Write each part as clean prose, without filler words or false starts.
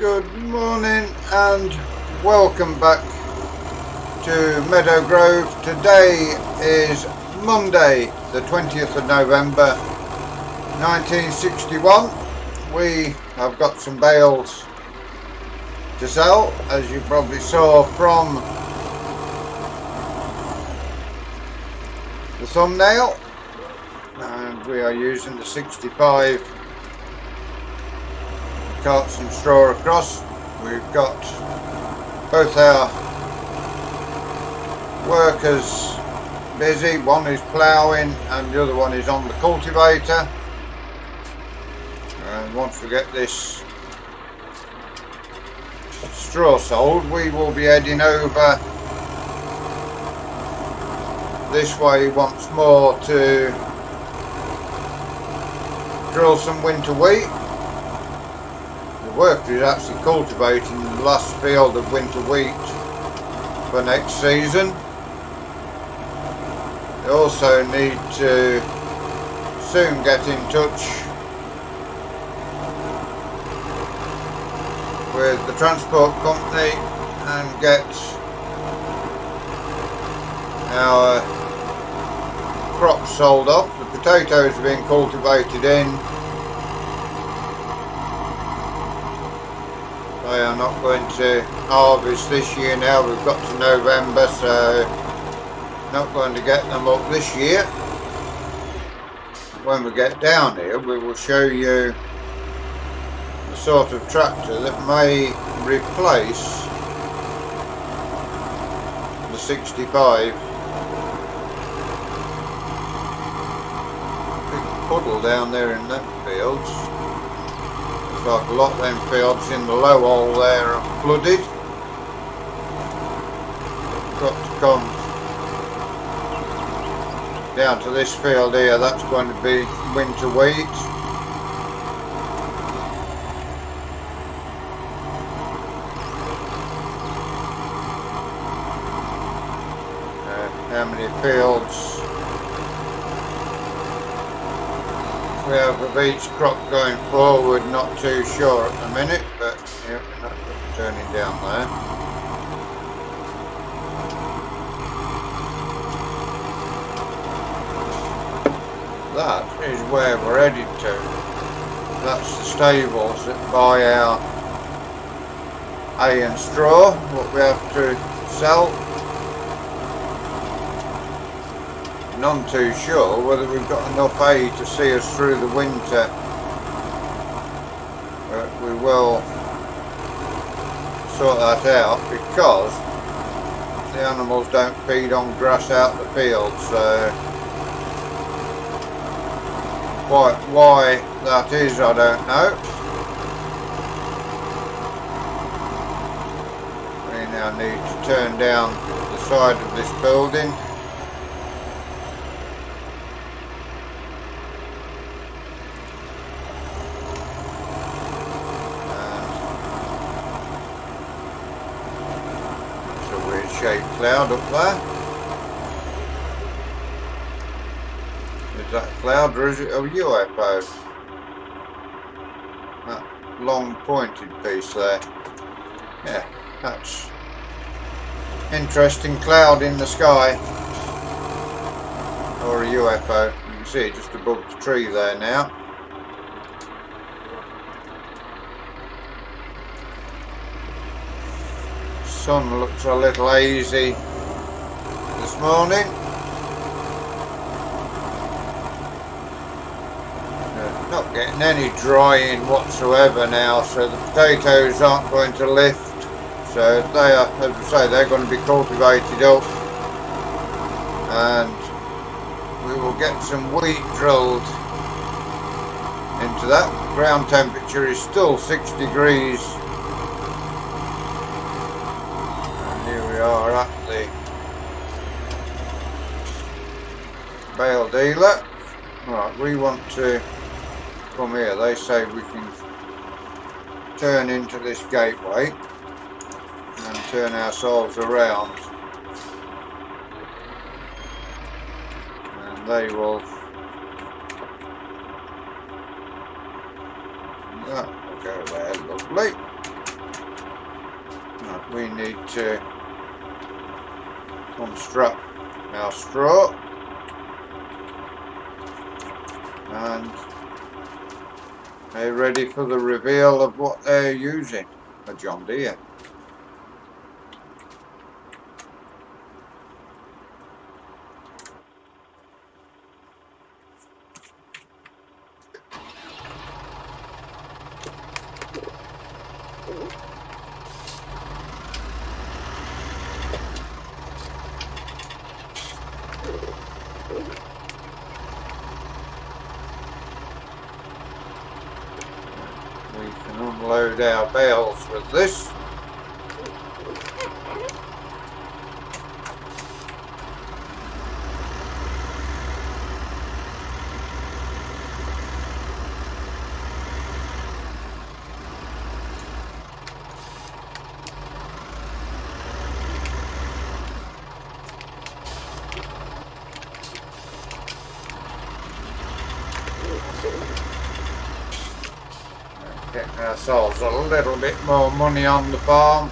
Good morning and welcome back to Meadow Grove. Today is Monday the 20th of November 1961. We have got some bales to sell, as you probably saw from the thumbnail, and we are using the 65 cart some straw across. We've got both our workers busy. One is ploughing and the other one is on the cultivator, and once we get this straw sold, we will be heading over this way once more to drill some winter wheat. The worker is actually cultivating the last field of winter wheat for next season. They also need to soon get in touch with the transport company and get our crops sold off. The potatoes are being cultivated in. They are not going to harvest this year now. We've got to November, so not going to get them up this year. When we get down here, we will show you the sort of tractor that may replace the 65. Big puddle down there in them fields. Like a lot of them fields in the low hole there are flooded. Got to come down to this field here. That's going to be winter wheat. How many fields we have of each crop going forward, not too sure at the minute, but yeah, that's turning down there. That is where we're headed to. That's the stables that buy our hay and straw, what we have to sell. None too sure whether we've got enough hay to see us through the winter, but we will sort that out because the animals don't feed on grass out the field, so why that is I don't know. We now need to turn down the side of this building. Shaped cloud up there. Is that a cloud or is it a UFO? That long pointed piece there. Yeah, that's interesting cloud in the sky. Or a UFO. You can see it just above the tree there now. Sun looks a little hazy this morning. Not getting any drying whatsoever now, so the potatoes aren't going to lift. So they are, as I say, they're going to be cultivated up, and we will get some wheat drilled into that. Ground temperature is still 6 degrees. Are at the bale dealer. Right, we want to come here. They say we can turn into this gateway and turn ourselves around, and they will, that will go there, lovely. Right, we need to unstrap our straw and they're ready for the reveal of what they're using, a John Deere. We can unload our bales with this. Getting ourselves a little bit more money on the farm.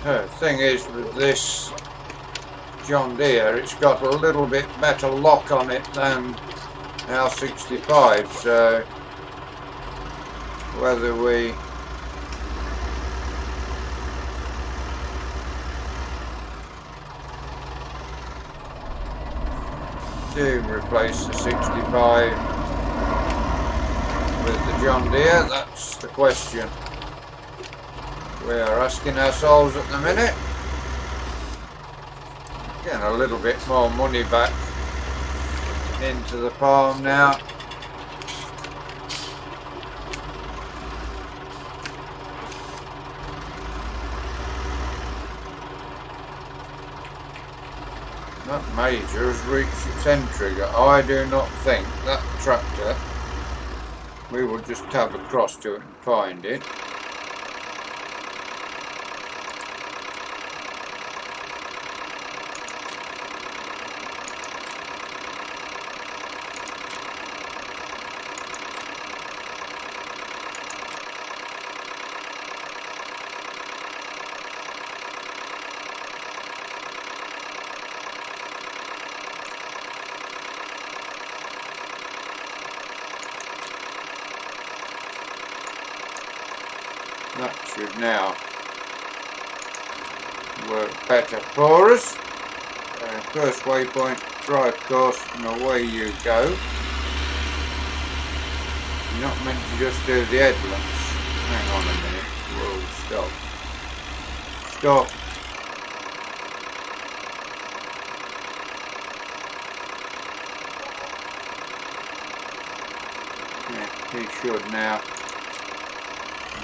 The thing is with this John Deere, it's got a little bit better lock on it than our 65, so whether we do replace the 65 with the John Deere, that's the question we are asking ourselves at the minute. Getting a little bit more money back into the farm now. That Major has reached its end trigger. I do not think that tractor, we will just tab across to it and find it. That should now work better for us. First waypoint, drive course, and away you go. You're not meant to just do the headlands. Hang on a minute. Whoa, stop. Stop. Yeah, he should now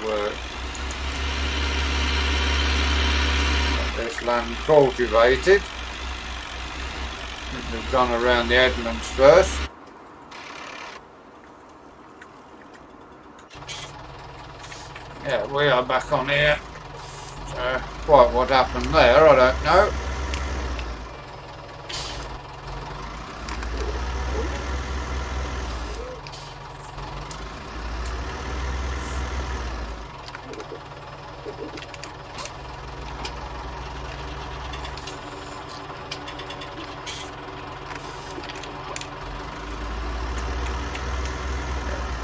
work. This land cultivated. I think we've gone around the headlands first. Yeah, we are back on here. So, quite what happened there, I don't know.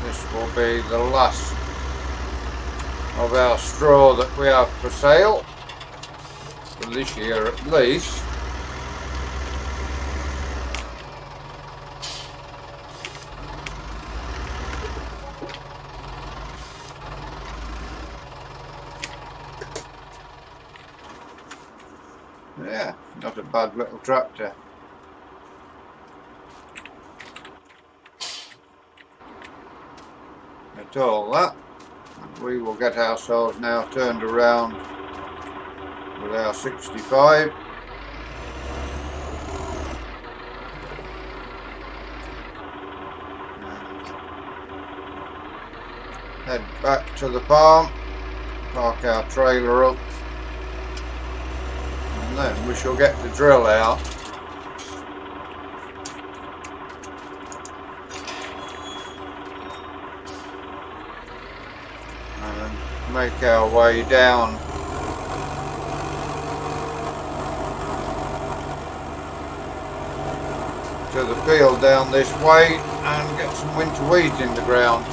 This will be the last of our straw that we have for sale for this year at least. Yeah, not a bad little tractor. At all that. we will get ourselves now turned around with our 65. Head back to the farm, park our trailer up, and then we shall get the drill out and make our way down to the field down this way and get some winter wheat in the ground.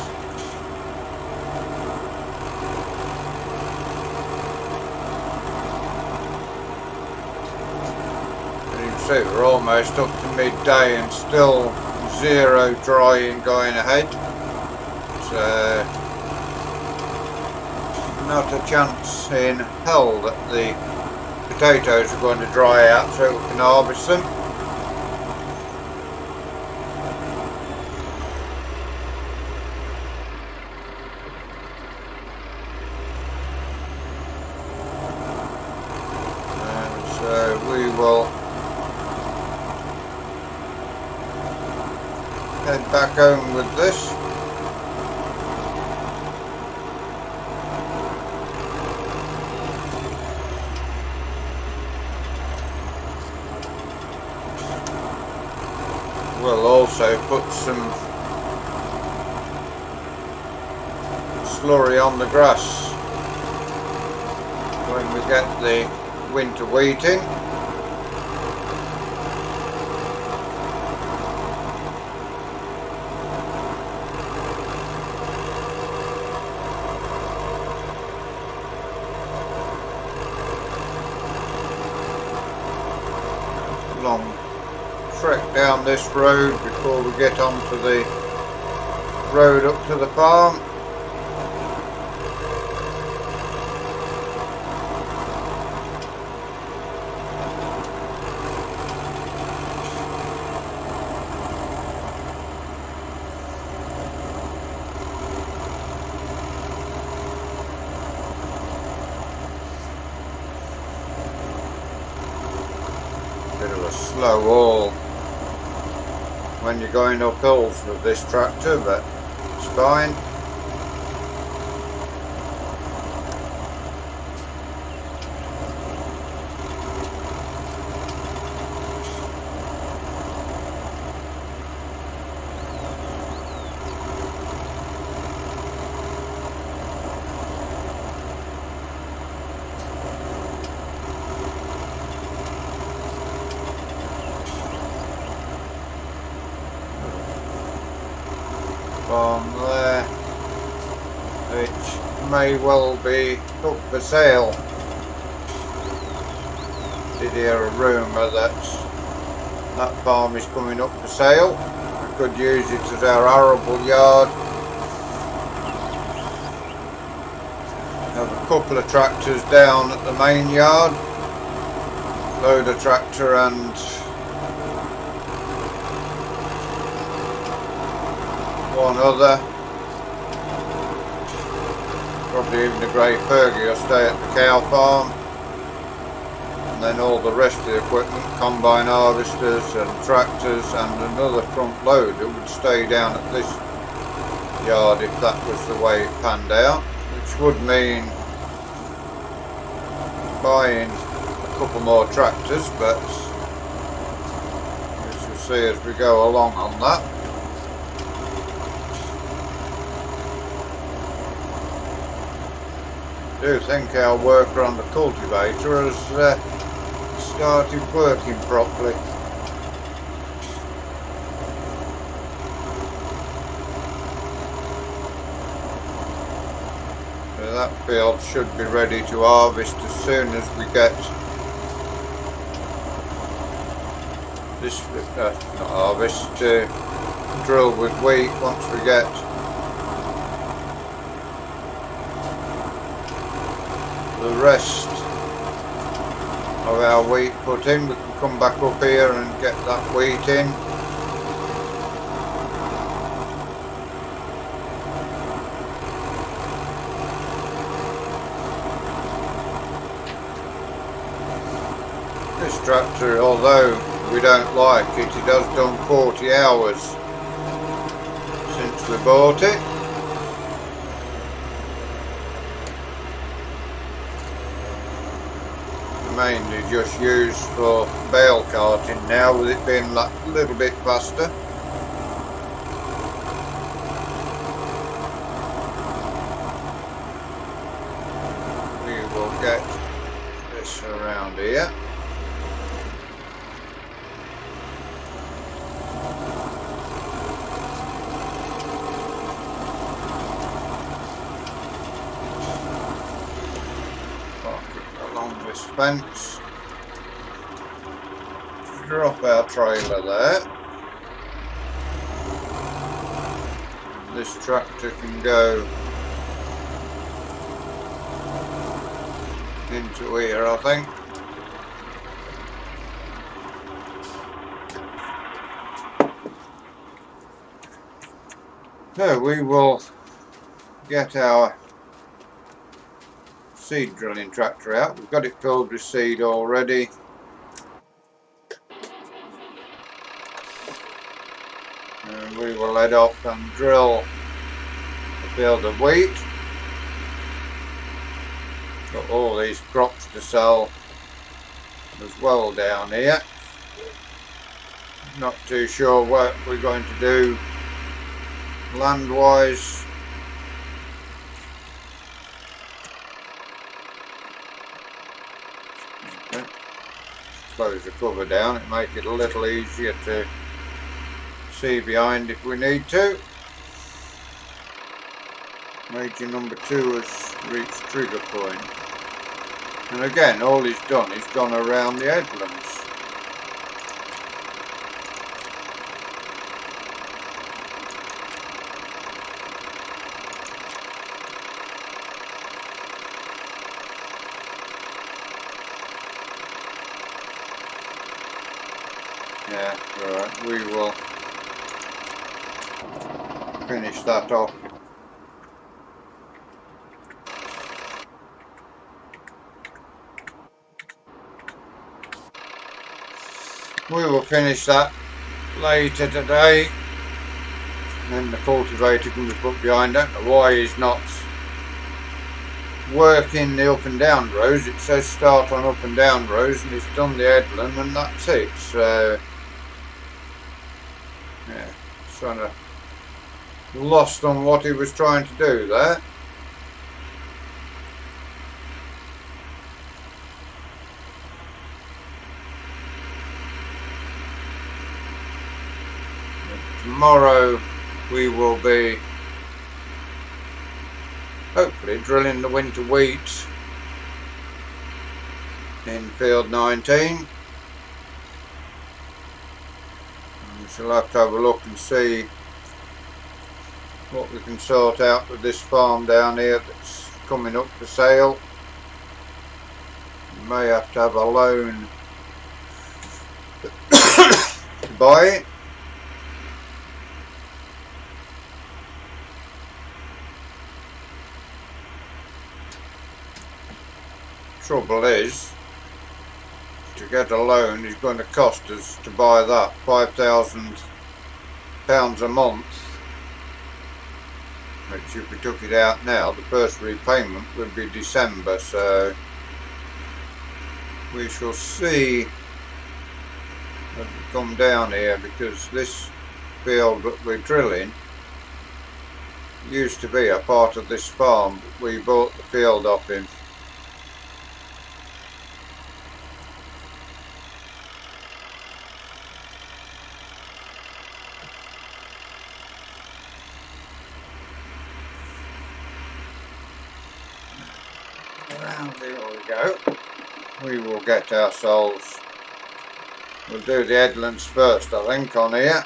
We're almost up to midday and still zero drying going ahead, so not a chance in hell that the potatoes are going to dry out so we can harvest them. And so we will head back home with this. We'll also put some slurry on the grass when we get the winter wheat in. Long trek down this road before we get onto the road up to the farm. Bit of a slow haul when you're going up hills with this tractor, but it's fine. Farm there, which may well be up for sale. Did hear a rumour that farm is coming up for sale. We could use it as our arable yard. Have a couple of tractors down at the main yard, loader tractor and one other, probably even a grey Fergie will stay at the cow farm, and then all the rest of the equipment, combine harvesters and tractors and another front loader would stay down at this yard if that was the way it panned out, which would mean buying a couple more tractors, but we shall see as we go along on that. I do think our worker on the cultivator has started working properly. So that field should be ready to harvest as soon as we get this, not harvest, drill with wheat once we get the rest of our wheat put in. We can come back up here and get that wheat in. This tractor, although we don't like it, it has done 40 hours since we bought it. Mainly just used for bale carting now, with it being a little bit faster. We will get this around here. Along this fence, drop our trailer there. This tractor can go into here, I think. So we will get our seed drilling tractor out. We've got it filled with seed already. And we will head up and drill a field of wheat. Got all these crops to sell as well down here. Not too sure what we're going to do land wise. Close the cover down, it makes it a little easier to see behind if we need to. Major number 2 has reached trigger point. And again, all he's done is gone around the headlands. Yeah, right, we will finish that off. We will finish that later today, and then the cultivator can be put behind it. Why he's not working the up and down rows? It says start on up and down rows, and it's done the headland, and that's it. So yeah, sort of lost on what he was trying to do there. Tomorrow we will be hopefully drilling the winter wheat in field 19. We shall have to have a look and see what we can sort out with this farm down here that's coming up for sale. We may have to have a loan to buy it. Trouble is, to get a loan is going to cost us, to buy that, £5,000 a month, which if we took it out now, the first repayment would be December, so we shall see as we come down here, because this field that we're drilling used to be a part of this farm, but we bought the field off him. There we go. We will get ourselves, we'll do the headlands first, I think, on here.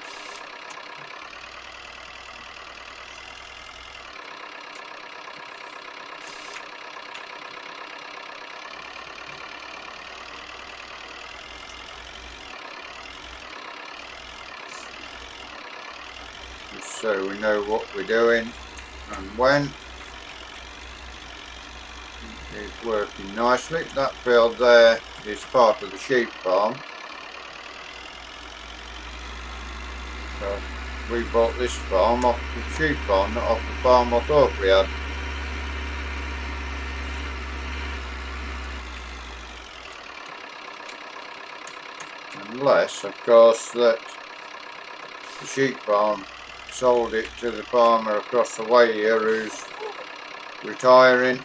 Just so we know what we're doing and when. It's working nicely. That field there is part of the sheep farm. So we bought this farm off the sheep farm, not off the farm I thought we had. Unless, of course, that the sheep farm sold it to the farmer across the way here who's retiring,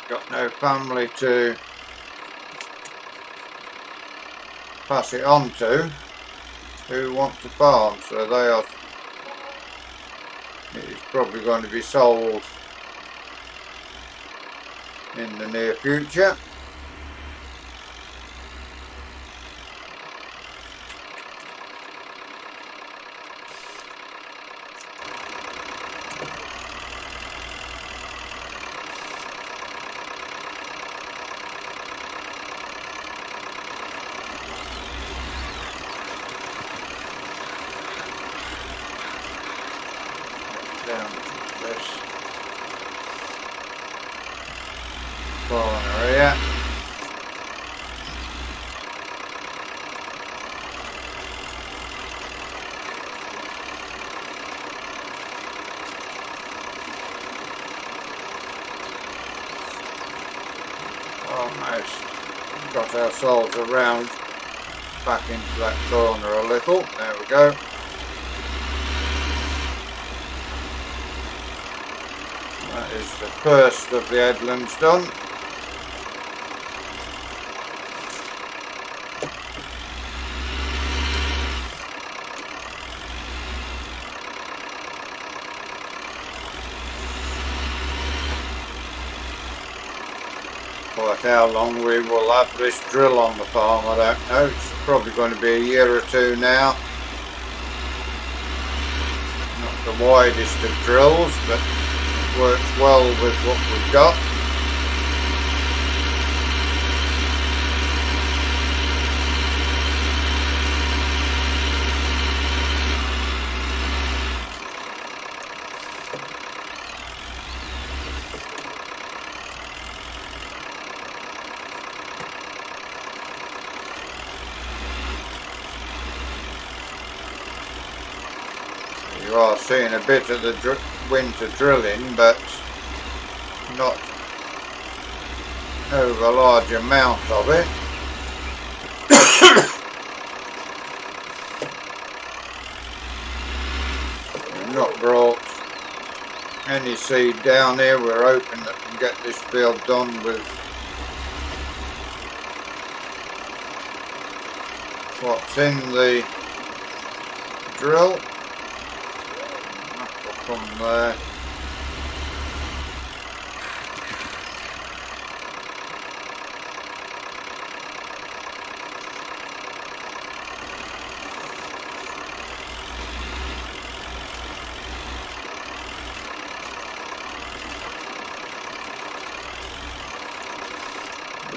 got no family to pass it on to who want to farm, so they are, it's probably going to be sold in the near future. Down this corner here. Almost got ourselves around back into that corner a little. There we go. That is the first of the headlands done. Quite how long we will have this drill on the farm, I don't know. It's probably going to be a year or two now. Not the widest of drills, but works well with what we've got. You are seeing a bit of the winter drilling, but not over a large amount of it. We've not brought any seed down here. We're hoping that we can get this field done with what's in the drill. That will come there.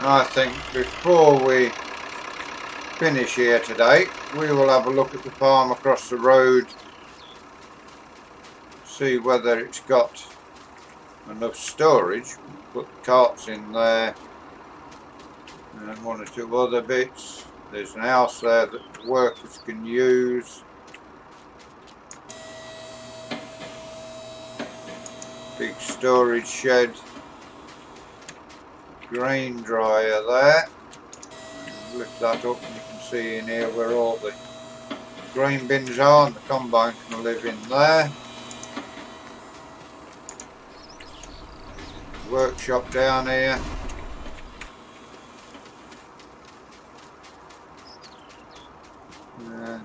I think before we finish here today, we will have a look at the farm across the road, see whether it's got enough storage. Put the carts in there and one or two other bits. There's an house there that the workers can use. Big storage shed. Grain dryer there. Lift that up and you can see in here where all the grain bins are, and the combine can live in there. Workshop down here. And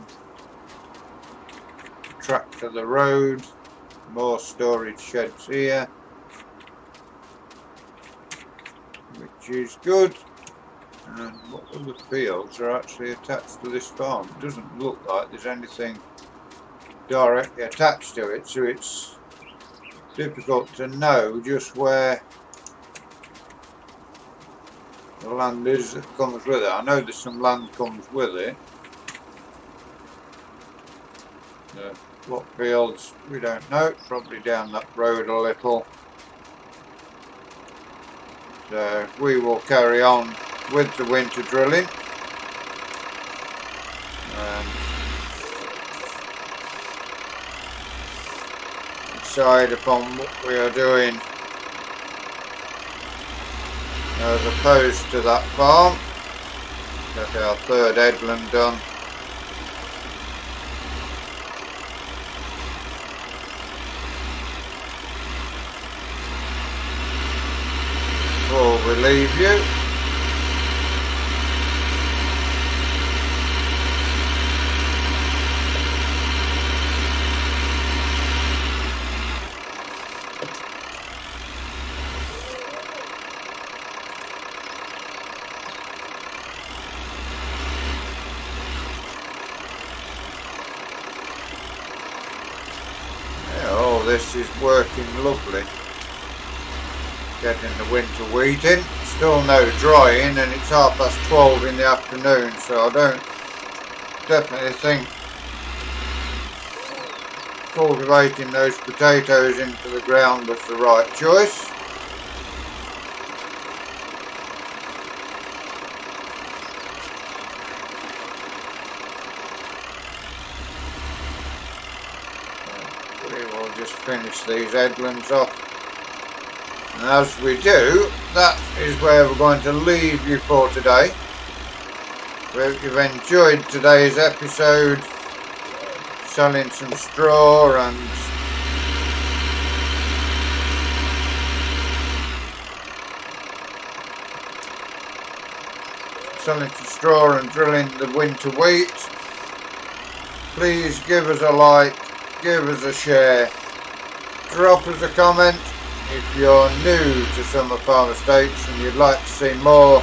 track to the road. More storage sheds here, which is good. And what other fields are actually attached to this farm? It doesn't look like there's anything directly attached to it, so it's difficult to know just where the land is that comes with it. I know there's some land comes with it. What fields, we don't know. Probably down that road a little. So we will carry on with the winter drilling. Decide upon what we are doing as opposed to that farm. Got our third headland done. Before we leave you, this is working lovely. Getting the winter wheat in. Still no drying, and it's 12:30 in the afternoon, so I don't definitely think cultivating those potatoes into the ground was the right choice. We will just finish these headlands off. And as we do, that is where we're going to leave you for today. We hope you've enjoyed today's episode, selling some straw and drilling the winter wheat. Please give us a like, give us a share, drop us a comment. If you're new to Summer Farm Estates and you'd like to see more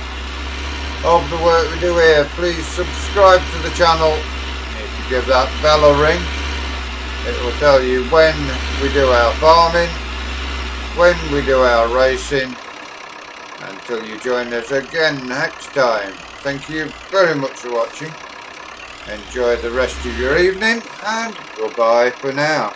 of the work we do here, please subscribe to the channel. If you give that bell a ring, it will tell you when we do our farming, when we do our racing, until you join us again next time. Thank you very much for watching. Enjoy the rest of your evening, and goodbye for now.